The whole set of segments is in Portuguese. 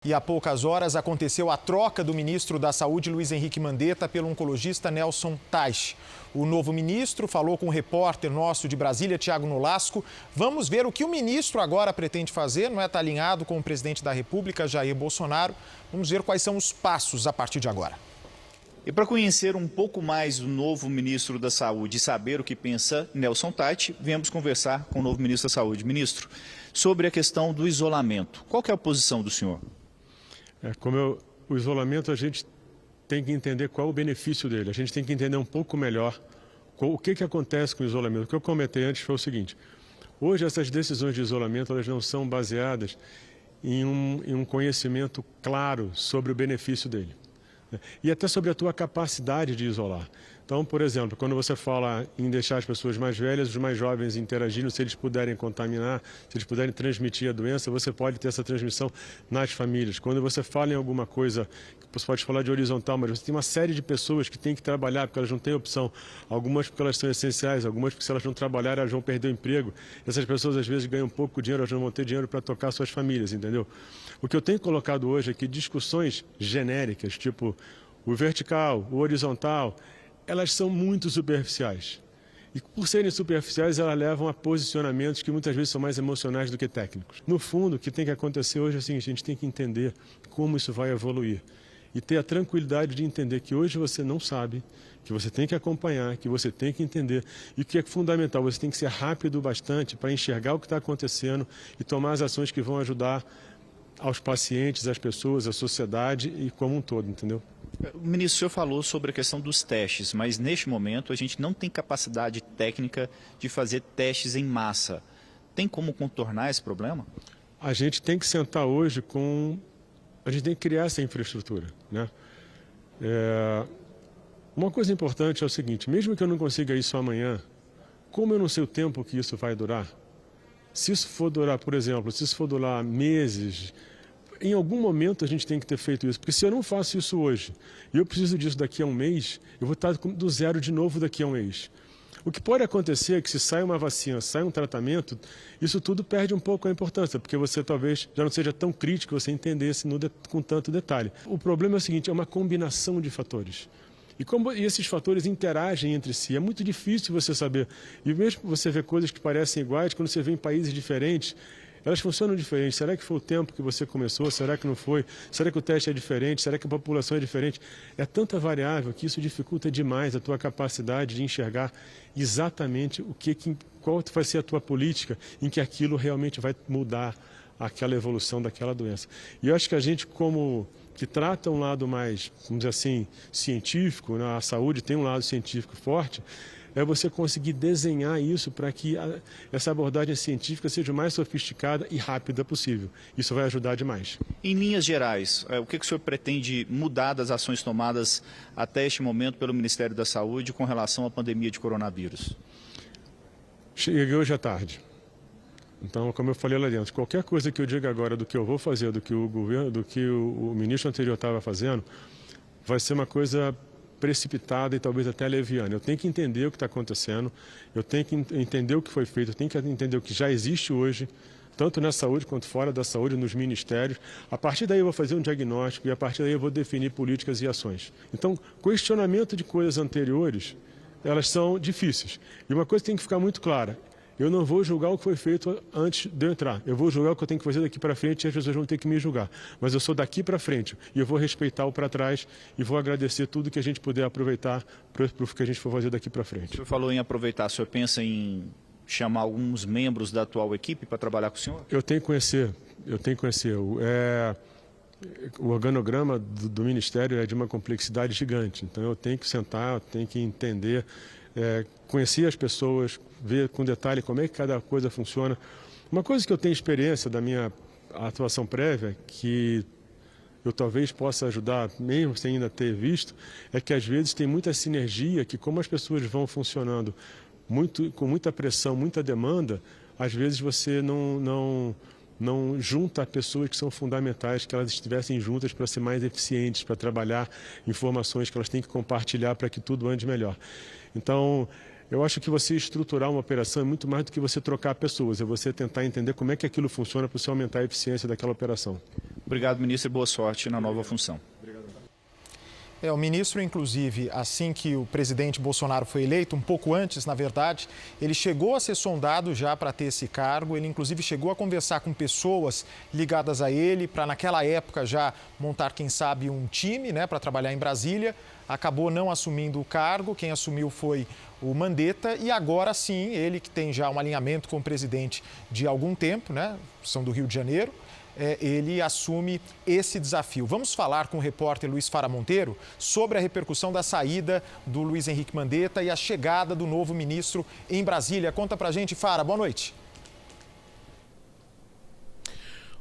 E há poucas horas aconteceu a troca do ministro da Saúde, Luiz Henrique Mandetta, pelo oncologista Nelson Teich. O novo ministro falou com o repórter nosso de Brasília, Tiago Nolasco. Vamos ver o que o ministro agora pretende fazer, não é? Está alinhado com o presidente da República, Jair Bolsonaro. Vamos ver quais são os passos a partir de agora. E para conhecer um pouco mais do novo ministro da Saúde e saber o que pensa Nelson Teich, viemos conversar com o novo ministro da Saúde. Ministro, sobre a questão do isolamento, qual que é a posição do senhor? O isolamento, a gente tem que entender qual é o benefício dele. A gente tem que entender um pouco melhor o que acontece com o isolamento. O que eu comentei antes foi o seguinte: hoje essas decisões de isolamento elas não são baseadas em um conhecimento claro sobre o benefício dele, né? E até sobre a tua capacidade de isolar. Então, por exemplo, quando você fala em deixar as pessoas mais velhas, os mais jovens interagindo, se eles puderem contaminar, se eles puderem transmitir a doença, você pode ter essa transmissão nas famílias. Quando você fala em alguma coisa, você pode falar de horizontal, mas você tem uma série de pessoas que têm que trabalhar porque elas não têm opção. Algumas porque elas são essenciais, algumas porque se elas não trabalharem elas vão perder o emprego. Essas pessoas às vezes ganham pouco dinheiro, elas não vão ter dinheiro para tocar suas famílias, entendeu? O que eu tenho colocado hoje aqui, discussões genéricas, tipo o vertical, o horizontal, elas são muito superficiais. E por serem superficiais, elas levam a posicionamentos que muitas vezes são mais emocionais do que técnicos. No fundo, o que tem que acontecer hoje é o seguinte: a gente tem que entender como isso vai evoluir. E ter a tranquilidade de entender que hoje você não sabe, que você tem que acompanhar, que você tem que entender. E o que é fundamental, você tem que ser rápido bastante para enxergar o que está acontecendo e tomar as ações que vão ajudar aos pacientes, às pessoas, à sociedade e como um todo, entendeu? Ministro, o senhor falou sobre a questão dos testes, mas neste momento a gente não tem capacidade técnica de fazer testes em massa. Tem como contornar esse problema? A gente tem que sentar hoje a gente tem que criar essa infraestrutura, né? Uma coisa importante é o seguinte: mesmo que eu não consiga isso amanhã, como eu não sei o tempo que isso vai durar, se isso for durar, por exemplo, se isso for durar meses, em algum momento a gente tem que ter feito isso, porque se eu não faço isso hoje e eu preciso disso daqui a um mês, eu vou estar do zero de novo daqui a um mês. O que pode acontecer é que se sai uma vacina, sai um tratamento, isso tudo perde um pouco a importância, porque você talvez já não seja tão crítico você entendesse com tanto detalhe. O problema é o seguinte: é uma combinação de fatores. E como esses fatores interagem entre si, é muito difícil você saber. E mesmo você vê coisas que parecem iguais, quando você vê em países diferentes, elas funcionam diferente. Será que foi o tempo que você começou? Será que não foi? Será que o teste é diferente? Será que a população é diferente? É tanta variável que isso dificulta demais a tua capacidade de enxergar exatamente qual vai ser a tua política em que aquilo realmente vai mudar aquela evolução daquela doença. E eu acho que a gente, como que trata um lado mais, vamos dizer assim, científico, né? A saúde tem um lado científico forte, é você conseguir desenhar isso para que essa abordagem científica seja o mais sofisticada e rápida possível. Isso vai ajudar demais. Em linhas gerais, o que o senhor pretende mudar das ações tomadas até este momento pelo Ministério da Saúde com relação à pandemia de coronavírus? Cheguei hoje à tarde. Então, como eu falei lá dentro, qualquer coisa que eu diga agora do que eu vou fazer, do que o governo, do que o ministro anterior estava fazendo, vai ser uma coisa precipitada e talvez até leviana. Eu tenho que entender o que está acontecendo, eu tenho que entender o que foi feito, eu tenho que entender o que já existe hoje, tanto na saúde quanto fora da saúde, nos ministérios. A partir daí eu vou fazer um diagnóstico e a partir daí eu vou definir políticas e ações. Então, questionamento de coisas anteriores, elas são difíceis. E uma coisa tem que ficar muito clara: eu não vou julgar o que foi feito antes de eu entrar. Eu vou julgar o que eu tenho que fazer daqui para frente e as pessoas vão ter que me julgar. Mas eu sou daqui para frente e eu vou respeitar o para trás e vou agradecer tudo que a gente puder aproveitar para o que a gente for fazer daqui para frente. O senhor falou em aproveitar. O senhor pensa em chamar alguns membros da atual equipe para trabalhar com o senhor? Eu tenho que conhecer. O organograma do Ministério é de uma complexidade gigante. Então eu tenho que sentar, eu tenho que entender, conhecer as pessoas, ver com detalhe como é que cada coisa funciona. Uma coisa que eu tenho experiência da minha atuação prévia, que eu talvez possa ajudar, mesmo sem ainda ter visto, é que às vezes tem muita sinergia, que como as pessoas vão funcionando com muita pressão, muita demanda, às vezes você não junta pessoas que são fundamentais, que elas estivessem juntas para ser mais eficientes, para trabalhar informações que elas têm que compartilhar para que tudo ande melhor. Então, Eu acho que você estruturar uma operação é muito mais do que você trocar pessoas, é você tentar entender como é que aquilo funciona para você aumentar a eficiência daquela operação. Obrigado, ministro, e boa sorte na nova função. O ministro, inclusive, assim que o presidente Bolsonaro foi eleito, um pouco antes, na verdade, ele chegou a ser sondado já para ter esse cargo. Ele, inclusive, chegou a conversar com pessoas ligadas a ele para, naquela época, já montar, quem sabe, um time, né, para trabalhar em Brasília. Acabou não assumindo o cargo, quem assumiu foi o Mandetta e agora sim, ele que tem já um alinhamento com o presidente de algum tempo, né, são do Rio de Janeiro, ele assume esse desafio. Vamos falar com o repórter Luiz Fara Monteiro sobre a repercussão da saída do Luiz Henrique Mandetta e a chegada do novo ministro em Brasília. Conta pra gente, Fara, boa noite.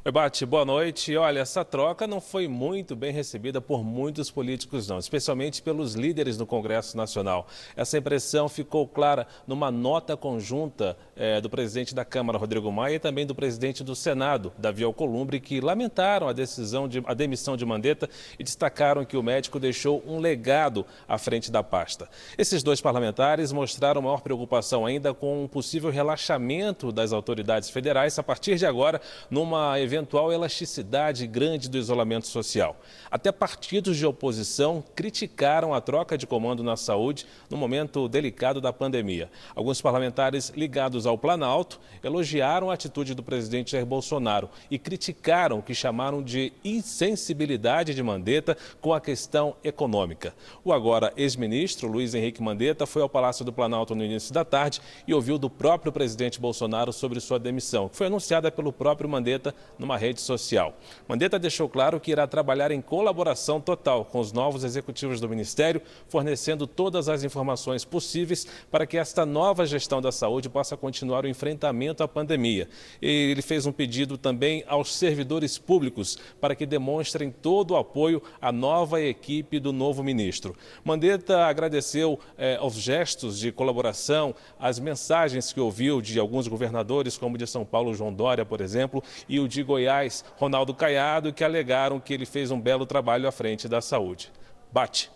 Oi, Bate, boa noite. Olha, essa troca não foi muito bem recebida por muitos políticos, não, especialmente pelos líderes do Congresso Nacional. Essa impressão ficou clara numa nota conjunta do presidente da Câmara, Rodrigo Maia, e também do presidente do Senado, Davi Alcolumbre, que lamentaram a demissão de Mandetta e destacaram que o médico deixou um legado à frente da pasta. Esses dois parlamentares mostraram maior preocupação ainda com um possível relaxamento das autoridades federais a partir de agora, numa eventual elasticidade grande do isolamento social. Até partidos de oposição criticaram a troca de comando na saúde no momento delicado da pandemia. Alguns parlamentares ligados ao Planalto elogiaram a atitude do presidente Jair Bolsonaro e criticaram o que chamaram de insensibilidade de Mandetta com a questão econômica. O agora ex-ministro Luiz Henrique Mandetta foi ao Palácio do Planalto no início da tarde e ouviu do próprio presidente Bolsonaro sobre sua demissão, que foi anunciada pelo próprio Mandetta numa rede social. Mandetta deixou claro que irá trabalhar em colaboração total com os novos executivos do Ministério, fornecendo todas as informações possíveis para que esta nova gestão da saúde possa continuar o enfrentamento à pandemia. E ele fez um pedido também aos servidores públicos para que demonstrem todo o apoio à nova equipe do novo ministro. Mandetta agradeceu aos gestos de colaboração, as mensagens que ouviu de alguns governadores, como o de São Paulo, João Dória, por exemplo, e o de Goiás, Ronaldo Caiado, que alegaram que ele fez um belo trabalho à frente da saúde. Bate.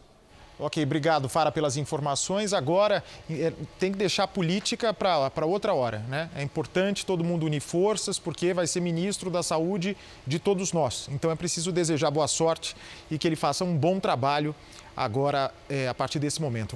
Ok, obrigado, Fara, pelas informações. Agora, tem que deixar a política para outra hora, né? É importante todo mundo unir forças, porque vai ser ministro da saúde de todos nós. Então, é preciso desejar boa sorte e que ele faça um bom trabalho agora, a partir desse momento.